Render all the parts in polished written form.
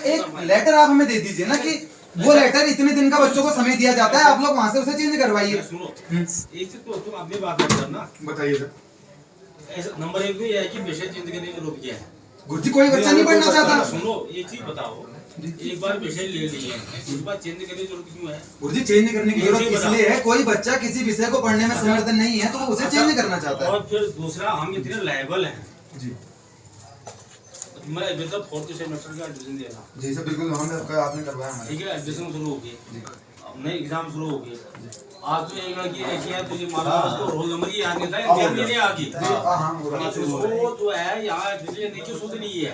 एक लेटर आप हमें दे दीजिए ना कि वो लेटर इतने दिन का बच्चों को समय दिया जाता है, आप लोग वहां से उसे चेंज करवाइए। सुनो, एक चीज तो तुम अपनी बात मत करना। बताइए सर। ऐसा नंबर एक तो ये है कि विषय चेंज करने में रोक दिया है। गुरुजी कोई बच्चा नहीं पढ़ना चाहता। सुनो, एक चीज बताओ, एक बार विषय ले लिए उसके बाद चेंज करने की जरूरत क्यों है? गुरुजी चेंज करने की जरूरत इसलिए है, कोई बच्चा किसी विषय को पढ़ने में समर्थ नहीं है तो वो उसे चेंज करना चाहता है। और फिर दूसरा, हम इतने लायबल हैं जी मैं अभी तक 4th सेमेस्टर का एडमिशन दे रहा हूँ। जी सर बिल्कुल, आपने करवाया हमारे। ठीक है, एडमिशन शुरू हो गई, नए एग्जाम शुरू हो गए। आज तो एक लड़की ऐसी है तुझे मालूम है, उसको रोल नंबर ही याद नहीं था, एग्जाम नहीं आ गई। उसको जो है यहाँ एडमिशन लेने की शुद्ध नहीं है,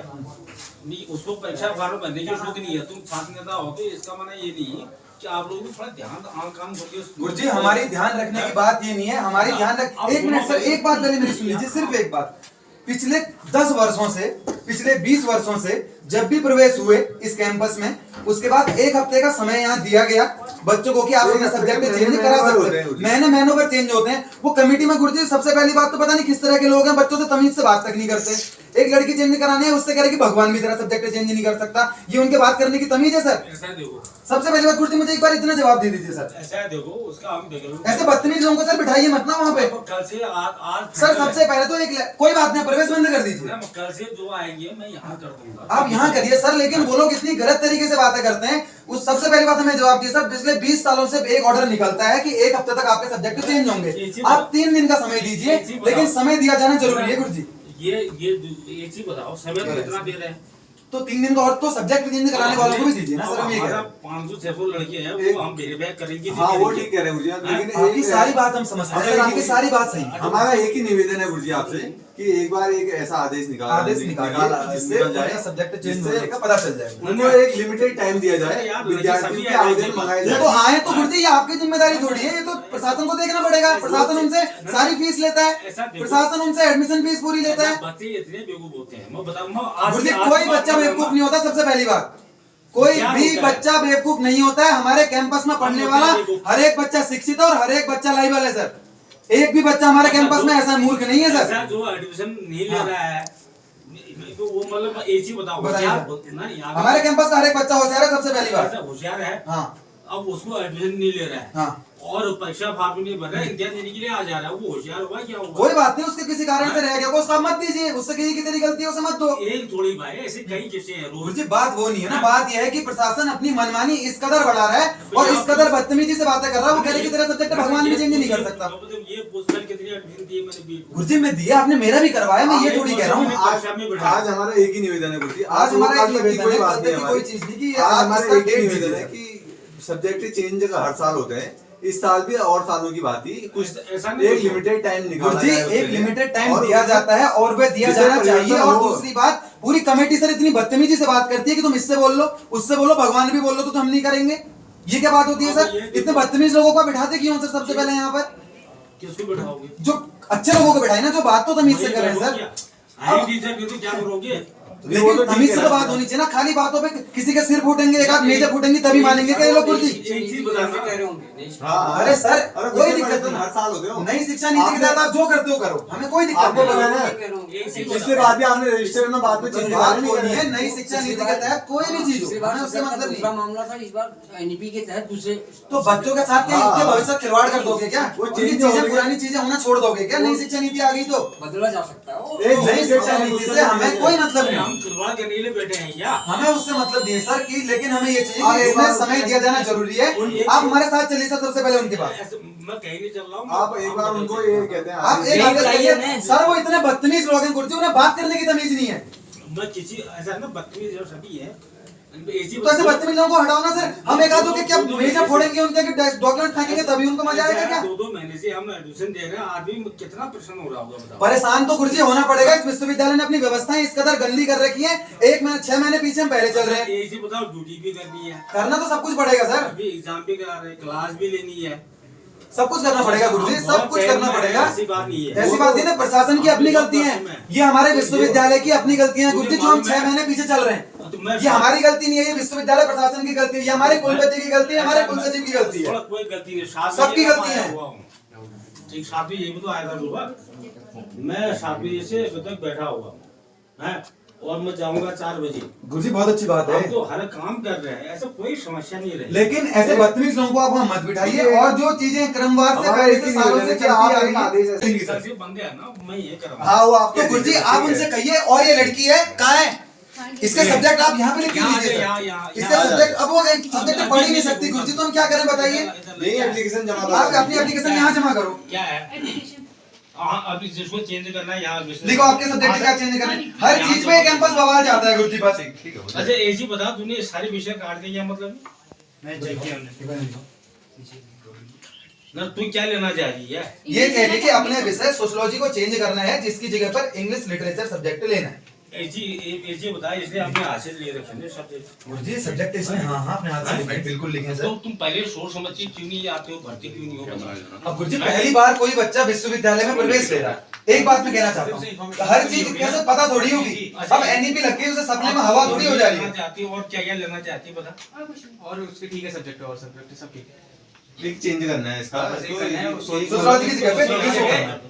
उसको परीक्षा फॉर्म भरने की शुद्ध नहीं है। तुम छात्र नेता हो तो इसका माना ये नहीं कि आप लोग भी थोड़ा ध्यान काम करके। गुरुजी हमारी ध्यान रखने की बात ये नहीं है, हमारी ध्यान रख। एक मिनट सर, एक बात पहले मेरी सुन लीजिए, सिर्फ एक बात। पिछले 10 वर्षों से, पिछले 20 वर्षों से जब भी प्रवेश हुए इस कैंपस में, उसके बाद एक हफ्ते का समय यहाँ दिया गया बच्चों को कि आप अपने सब्जेक्ट चेंज करा सकते हैं। महीनों पर चेंज होते हैं वो कमेटी में। गुरुजी सबसे पहली बात तो पता नहीं किस तरह के लोग हैं, बच्चों से तमीज से बात तक नहीं करते। एक लड़की चेंज करानी है, उससे कह रहे कि भगवान भी तेरा सब्जेक्ट चेंज नहीं कर सकता। ये उनके बात करने की तमीज है सर? ऐसा देखो, सबसे पहली बात गुरुजी मुझे एक बार इतना जवाब दे दीजिए सर। ऐसा देखो, उसका हम ऐसे बदतमीज लोगों को सर बिठाइए मत ना वहाँ पे। कल से आज सर सबसे पहले तो एक कोई बात नहीं, प्रवेश बंद कर दीजिए। कल से जो आएंगे मैं यहाँ कर दूंगा। आप यहाँ करिए सर, लेकिन वो लोग इतनी गलत तरीके से बातें करते हैं। उस सबसे पहली बात हमें जवाब दिए सर, पिछले 20 सालों से एक ऑर्डर निकलता है कि एक हफ्ते तक आपके सब्जेक्ट चेंज होंगे। आप 3 दिन का समय दीजिए, लेकिन समय दिया जाना जरूरी है गुरुजी। ये एक चीज बताओ, समय तो इतना दे रहे हैं तो 3 दिन का और तो सब्जेक्ट चेंज कराने वालों को भी दीजिए ना सर। हम ये कह रहे हैं 500-600 लड़के हैं, वो हम वेरीफाई करेंगे। हाँ वो ठीक कह रहे हैं गुरुजी, लेकिन आपकी सारी बात हम समझते हैं, आपकी सारी बात सही। हमारा एक ही निवेदन है गुरुजी आपसे कि एक बार एक ऐसा आदेश निकालिए जिससे सब्जेक्ट चेंज होने का पता चल जाए। उनको एक लिमिटेड टाइम दिया जाए, विद्यार्थियों के आवेदन मंगाए जाए। तो आए तो गुरुजी ये आपकी जिम्मेदारी थोड़ी है, ये तो प्रशासन को देखना पड़ेगा। प्रशासन उनसे सारी फीस लेता है, प्रशासन उनसे एडमिशन फीस पूरी लेता है। बच्चे इतने बेवकूफ होते हैं, मैं बताऊंगा। गुरुजी कोई बच्चा बेवकूफ नहीं होता, सबसे पहली बात कोई भी बच्चा बेवकूफ नहीं होता है। हमारे कैंपस में पढ़ने वाला हर एक बच्चा शिक्षित है और हर एक बच्चा लाइबल है सर। एक भी बच्चा हमारे कैंपस में ऐसा मूर्ख नहीं है सर। जो एडमिशन नहीं ले रहा है तो वो मतलब एक चीज बताओ, हमारे कैंपस का हर एक बच्चा होशियार है, सबसे पहली बात होशियार है। हाँ, अब उसको एडमिशन नहीं ले रहा है। हाँ, और परीक्षा फॉर्म नहीं भर रहा है, एग्जाम देने के लिए आ जा रहा है, वो होशियार हुआ क्या हुआ? कोई बात नहीं, उसके किसी कारण से रह गया, उसका मत दीजिए, उससे कहीं की तेरी गलती है उसे मत दो। एक थोड़ी भाई, ऐसे कई किस्से हैं रोज। गुरुजी बात वो नहीं है ना, बात यह है कि प्रशासन अपनी मनमानी इस कदर बढ़ा रहा है और इस कदर बदतमीजी से बातें कर रहा है। वो कह रहे कि तेरा सब्जेक्ट भगवान भी चेंज नहीं कर सकता। ये पोस्टर कितनी एडमिशन दी मैंने? गुरुजी में दिया, आपने मेरा भी करवाया, मैं ये थोड़ी कह रहा हूँ। आज हमारा एक ही निवेदन है गुरुजी, आज हमारा एक निवेदन है, कोई बात नहीं, कोई चीज नहीं कि आज हमारा एक ही डेट निवेदन है कि सब्जेक्ट चेंज हर साल होते हैं, इस साल भी और सालों की बात ही कुछ एक लिमिटेड टाइम निकाला जी, एक लिमिटेड टाइम दिया जाता है और वह दिया जाना चाहिए। और दूसरी बात, पूरी कमेटी सर इतनी बदतमीजी से बात करती है कि तुम इससे बोल लो, उससे बोलो, भगवान भी बोल लो तो हम नहीं करेंगे। ये क्या बात होती है सर? इतने बदतमीज लोगों को बिठाते क्यों सर? सबसे पहले यहाँ पर किसको बिठाओगे? जो अच्छे लोगों को बिठाए ना, जो बात तो तमीज से कर रहे हैं सर। क्या करोगे? लेकिन तमीज से तो बात होनी चाहिए ना, खाली बातों पे किसी के सिर फूटेंगे, एक आध मेजर फूटेंगे तभी मानेंगे क्या ये लोग? गुरुजी अरे सर कोई दिक्कत नहीं, हर साल होते हो। नई शिक्षा नीति के तहत आप जो करते हो करो, हमें कोई दिक्कत नहीं। पिछले बात भी आपने रजिस्टर में बात में चेंज नहीं है, नई शिक्षा नीति के तहत कोई भी चीज हो, हमें उससे मतलब नहीं। मामला था इस बार एनईपी के तहत दूसरे तो बच्चों के साथ क्या उनके भविष्य खिलवाड़ कर दोगे क्या? उनकी चीजें पुरानी चीजें होना छोड़ दोगे क्या? नई शिक्षा नीति आ गई तो बदला जा सकता है। नई शिक्षा नीति से हमें कोई मतलब नहीं, हम खिलवाड़ करने के लिए बैठे हैं क्या? हमें उससे मतलब नहीं है सर की, लेकिन हमें ये चाहिए कि इसमें समय दिया जाना जरूरी है। आप हमारे साथ चलिए सर, सबसे पहले उनके पास। मैं कहीं नहीं चल रहा हूँ। आप एक बार उनको ये कहते हैं, आप एक आदेश करिए सर, वो इतने बदतमीज लोग हैं गुरुजी, उन्हें बात करने की तमीज नहीं है। मैं किसी ऐसा ना बदतमीज जो सभी है, तो ऐसे बदतमीज लोगों को हटाओ ना सर। हम एक आधों के क्या मेजर फोड़ेंगे, उनके डॉक्यूमेंट फेंकेंगे तभी उनको मजा आएगा क्या? 2-2 महीने से हम एडमिशन दे रहे हैं, आदमी कितना परेशान हो रहा होगा बताओ। परेशान तो गुरुजी होना पड़ेगा। इस विश्वविद्यालय ने अपनी व्यवस्थाएं इस कदर गंदी कर रखी है, 6 महीने पीछे हम पहले चल रहे हैं। एक चीज बताओ, ड्यूटी भी करनी है, करना तो सब कुछ पड़ेगा सर, अभी एग्जाम भी करा रहे हैं, क्लास भी लेनी है, सब कुछ करना पड़ेगा गुरुजी, सब कुछ करना पड़ेगा। ऐसी बात नहीं है, ऐसी बात नहीं है, प्रशासन की अपनी गलती है, ये हमारे विश्वविद्यालय की अपनी गलतियां हैं गुरुजी, जो हम 6 महीने पीछे चल रहे हैं। ये हमारी गलती नहीं है, ये विश्वविद्यालय प्रशासन की गलती है, ये हमारे कुलपति की गलती है, हमारे कुलसचिव की गलती है, कोई गलती नहीं, सबकी गलती है। ठीक 7वीं ये भी तो आया था सुबह, मैं 7वीं से अभी तक बैठा हुआ हूँ। और मैं जाऊंगा 4 बजे। गुरुजी बहुत अच्छी बात है, हम तो हर काम कर रहे हैं, ऐसा कोई समस्या नहीं रही। लेकिन ऐसे बदतमीज लोगों को आप वहाँ मत बिठाइए, और जो चीजें क्रमवार से हमारे पहले से सालों से चलती आ रही हैं। सर से बंदे हैं ना, मैं ये कर रहा हूँ। हाँ वो आपके तो गुरुजी आप उनसे कहिए, और ये लड़की है कहाँ है, इसके सब्जेक्ट आप यहाँ पे लिख यहाँ लीजिए यहाँ सर। यहाँ इसका सब्जेक्ट, अब वो सब्जेक्ट पढ़ ही नहीं सकती गुरुजी, तो हम क्या करें बताइए। यही एप्लीकेशन जमा आप अपनी एप्लीकेशन यहाँ जमा करो, क्या है? हाँ, अभी जिसको चेंज करना है यहाँ लिखो आपके सब्जेक्ट क्या चेंज करना है। हर चीज में कैंपस बवाल जाता है गुरुजी बस। अच्छा एक चीज बता, तूने सारे विषय काट दिए क्या मतलब? नहीं चेक किया हमने। ना तू क्या लेना चाह रही है? ये कह रही कि अपने विषय सोशियोलॉजी को चेंज करना है, जिसकी जगह पर इंग्लिश लिटरेचर सब्जेक्ट लेना है। ऐसी बता, इसलिए हमने हासिल ले रखे हैं सब्जेक्ट। गुरुजी सब्जेक्ट इसमें हाँ हाँ अपने हाथ से लिखे, बिल्कुल लिखे तो सर। तुम पहले सोच समझ के क्यों नहीं आते हो, भर्ती क्यों नहीं हो बता। अब गुरुजी पहली बार कोई बच्चा विश्वविद्यालय में प्रवेश ले रहा है, एक बात मैं कहना चाहता हूँ, हर चीज कैसे पता थोड़ी होगी। अब एनईपी लग गई, उसे सपने में हवा थोड़ी हो जा रही है। चाहती और क्या क्या लेना चाहती है बता। और उसके ठीक है सब्जेक्ट, और सब्जेक्ट सब ठीक है। लिख चेंज करना है इसका, बस एक करना है, तो सोशियोलॉजी की जगह पे इंग्लिश हो गया।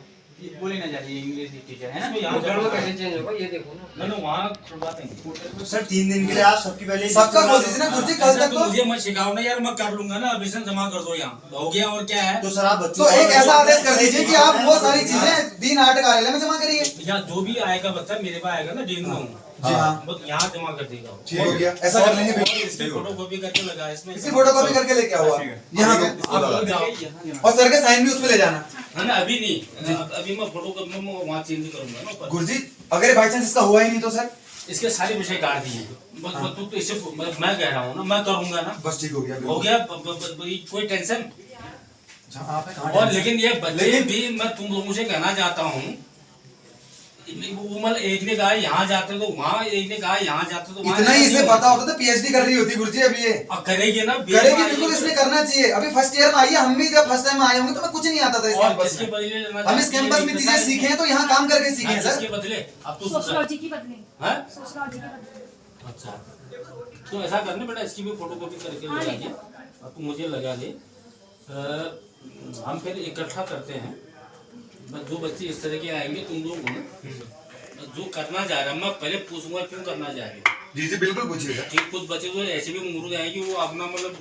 बोली ना जा रही है, इंग्लिश टीचर है ना। इसको यहाँ वो कैसे चेंज होगा ये देखो ना। ना वहाँ खुलवा देंगे। सर 3 दिन के लिए आप सबकी पहले सबका खोल दीजिए ना गुरुजी, कल तक तो। मुझे मत सिखाओ ना यार, मैं कर लूंगा ना, एडमिशन जमा कर दो यहाँ, हो गया और क्या है। तो सर आप बच्चों तो एक ऐसा आदेश कर दीजिए कि आप वो सारी चीजें दीन आर्ट कार्यालय में जमा करिए। या जो भी आएगा बच्चा मेरे पास आएगा ना, दिन में जी हाँ, बस यहाँ जमा कर देगा। ठीक हो गया, ऐसा कर लेंगे बिल्कुल। इसकी फोटो कॉपी करके लगा इसमें, इसकी फोटो कॉपी करके लेके आओ आप यहाँ पे, आप लोग जाओ। और सर के साइन भी उसमें ले जाना। है ना, अभी नहीं, अभी मैं फोटो कॉपी में वहाँ चेंज करूंगा ना ऊपर। गुरुजी अगर बाई चांस इसका हुआ ही नहीं तो सर? इसके सारे विषय काट दिए। बस तू तो इसे मैं कह रहा हूँ ना, मैं करूंगा ना, बस ठीक हो गया, हो गया, कोई टेंशन। और लेकिन ये बच्चे भी, मैं तुम लोगों से कहना चाहता हूँ, एक ने कहा यहाँ जाते तो वहाँ, एक ने कहा यहाँ जाते तो वहाँ। इतना ही इसे पता होता तो पीएचडी कर रही होती गुरुजी। अब ये करेगी ना, करेगी बिल्कुल, इसने करना चाहिए। अभी फर्स्ट ईयर में आई है, हम भी जब फर्स्ट टाइम में आए होंगे तो मैं कुछ नहीं आता था इस कैंपस में। हम इस कैंपस में चीजें सीखे हैं तो यहाँ काम करके सीखे हैं सर। इसके बदले अब तो सोशियोलॉजी की बदले, हैं? सोशियोलॉजी के बदले। अच्छा, तो ऐसा करना बेटा, इसकी भी फोटो कॉपी करके लगा दे, अब तू मुझे लगा दे। हम फिर इकट्ठा करते हैं, जो बच्चे इस तरह के आएंगे तुम लोग हो, जो करना चाह रहा है, मैं पहले पूछूंगा क्यों करना चाह रहे हो। जी जी बिल्कुल पूछिए सर। ठीक, कुछ बच्चे तो ऐसे भी मूर्ख आएंगे, वो अपना मतलब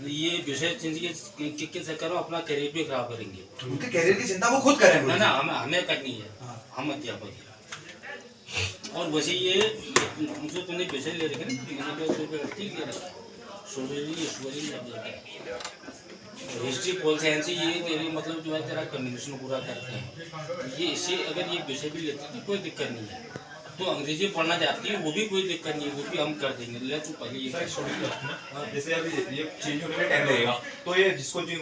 ये विषय चेंज के चक्कर में अपना करियर भी खराब करेंगे। उनके कैरियर की चिंता वो खुद करें ना ना, हमें करनी है, हम अध्यापक हैं। और वैसे ये जो तुमने विषय ले रखे ना, ठीक ले रखा, हिस्ट्री पोल साइंस, ये तेरे मतलब जो है तेरा कम्युनिकेशन पूरा करते हैं। ये इससे अगर ये विषय भी लेते हैं तो कोई दिक्कत नहीं है। तो अंग्रेजी पढ़ना चाहती है वो भी कोई दिक्कत नहीं है, वो भी हम कर देंगे। ले तू पहले ये जैसे अभी ये चेंज होने में टाइम लगेगा, तो ये जिसको जो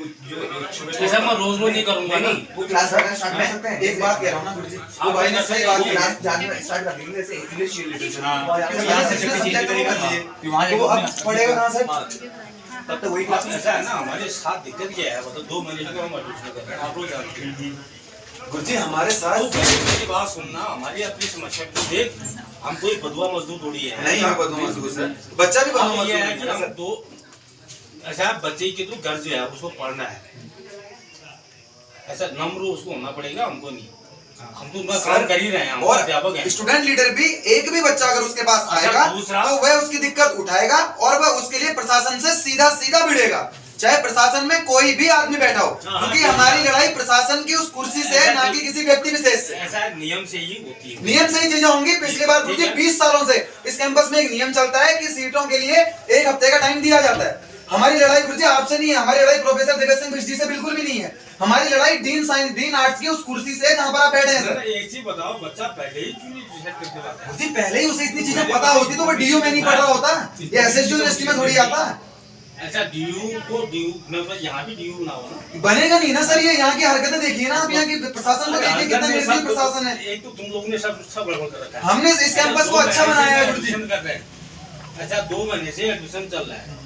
ऐसा मैं रोज रोज नहीं करूंगा ना। वो क्लास स्टार्ट कर सकते हैं। एक बात कह रहा हूँ ना गुरुजी, वो भाई ने सही बात की, क्लास जानना स्टार्ट कर देंगे जैसे इंग्लिश लिटरेचर। यहाँ से सब्जेक्ट चाहिए तो अब पढ़ेगा कहाँ से? तब तक वही क्लास ऐसा है ना, हमारे साथ दिक्कत क्या है, मतलब 2 महीने तक हम एडमिशन कर रहे हैं, आप लोग जानते हैं। गुरुजी हमारे तो साथ मेरी बात सुनना, हमारी अपनी समस्या को देख, हम कोई बदुआ मजदूर थोड़ी है। नहीं है बदमाश मजदूर सर, बच्चा भी बदमाश अब ये है कि मजदूर हम है। तो ऐसा बच्चे की तो घर जो है उसको पढ़ना है, ऐसा नम्र उसको होना पड़ेगा, हमको नहीं। हम तो उनका काम कर ही रहे हैं, हम और अध्यापक हैं। स्टूडेंट लीडर भी, एक भी बच्चा अगर उसके पास अच्छा, आएगा दूसरा? तो वह उसकी दिक्कत उठाएगा और वह उसके लिए प्रशासन से सीधा सीधा भिड़ेगा, चाहे प्रशासन में कोई भी आदमी बैठा हो, क्योंकि हमारी लड़ाई प्रशासन की उस कुर्सी से है, ना कि किसी व्यक्ति विशेष से। ऐसा नियम से ही होती है। नियम से ही चीजें होंगी। पिछली बार गुरुजी 20 सालों से इस कैंपस में एक नियम चलता है कि सीटों के लिए 1 हफ्ते का टाइम दिया जाता है। हमारी लड़ाई गुरुजी आपसे नहीं है, हमारी लड़ाई प्रोफेसर जगत सिंह बिष्ट जी से बिल्कुल भी नहीं है। हमारी लड़ाई डीन साइंस, डीन आर्ट्स की उस कुर्सी से जहाँ पर आप बैठे हैं सर। एक चीज बताओ, बच्चा पहले ही क्यों नहीं डिसाइड करके लाता है? गुरुजी पहले ही उसे इतनी चीजें पता होती तो वो डीयू में नहीं पढ़ रहा होता, ये एसएसडी यूनिवर्सिटी में थोड़ी आता है। अच्छा, डीयू को डीयू मतलब यहाँ भी डीयू ना हो ना, बनेगा नहीं ना सर। ये यहाँ की हरकतें देखिए ना आप, यहाँ की प्रशासन को देखिए कितना निर्दयी प्रशासन है। एक तो तुम लोगों ने सब गड़बड़ कर रखा है। हमने इस कैंपस को अच्छा बनाया है गुरुजी। एडमिशन कर रहे हैं। अच्छा, 2 महीने से एडमिशन चल रहा है।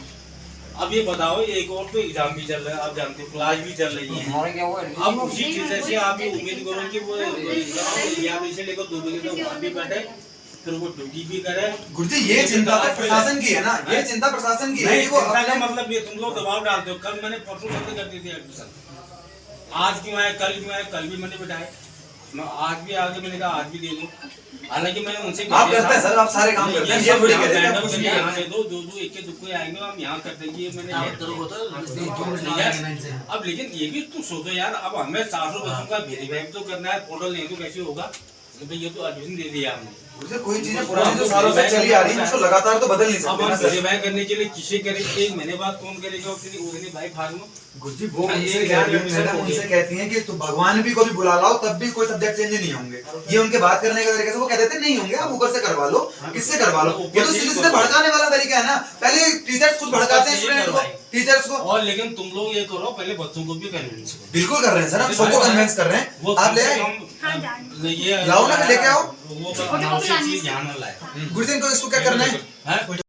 अब ये बताओ, एक और तो एग्जाम भी चल रहा है, आप जानते हो, क्लास भी चल रही है। हमारा क्या हुआ? अब उसी चीज से आप ये उम्मीद करो कि वो यहाँ से लेकर 2 बजे तक वहाँ भी बैठे, फिर वो ड्यूटी भी करे। गुरुजी ये चिंता तो प्रशासन की है ना, ये चिंता प्रशासन की है नहीं, कि वो चिंता का अपने मतलब ये तुम लोग दबाव डालते हो। कल मैंने परसों बंद कर दी थी एडमिशन, आज क्यों आए, कल क्यों आए, कल भी मैंने बिठाए। मैं आज भी आगे मैंने कहा आज भी दे दो, हालांकि मैंने उनसे आप करते हैं सर, आप सारे काम करते हैं, ये थोड़ी कहते हैं कि आप कुछ नहीं यहाँ करते। दे दो, जो जो एक दुख आएंगे हम यहाँ कर देंगे, मैंने अब लेकिन ये भी तुम सोचो यार, अब हमें 400 बच्चों का वेरीफाई तो करना है, पोर्टल नहीं तो कैसे होगा? तो भाई ये तो एडमिशन दे दिया हमने, मुझे कोई चीजें पुरानी जो सालों से चली आ रही है उसको लगातार तो बदल नहीं अब सकते ना हम सर। वेरीफाई करने के लिए किसे करेंगे? 1 महीने बाद कौन करेगा? उसने भाई फार्म गुरुजी वो उनसे कहती है, मैडम उनसे कहती हैं कि तो भगवान भी को भी बुला लाओ तब भी कोई सब्जेक्ट चेंज नहीं होंगे। ये उनके बात करने के तरीके से वो कहते थे नहीं होंगे, आप ऊपर से करवा लो, किससे करवा लो। ये तो सीधे भड़काने वाला तरीका है ना, पहले टीचर्स खुद भड़काते हैं स्टूडेंट को, टीचर्स को। और लेकिन तुम लोग ये करो, पहले बच्चों को भी कन्विंस करो। बिल्कुल कर रहे हैं सर, हम सबको कन्विंस कर रहे हैं। वो आप ले कम से आए हाँ, कम ये लाओ ना, लेके आओ। वो चीज ध्यान में लाए। गुरुजी इनको इसको क्या करना है? हैं?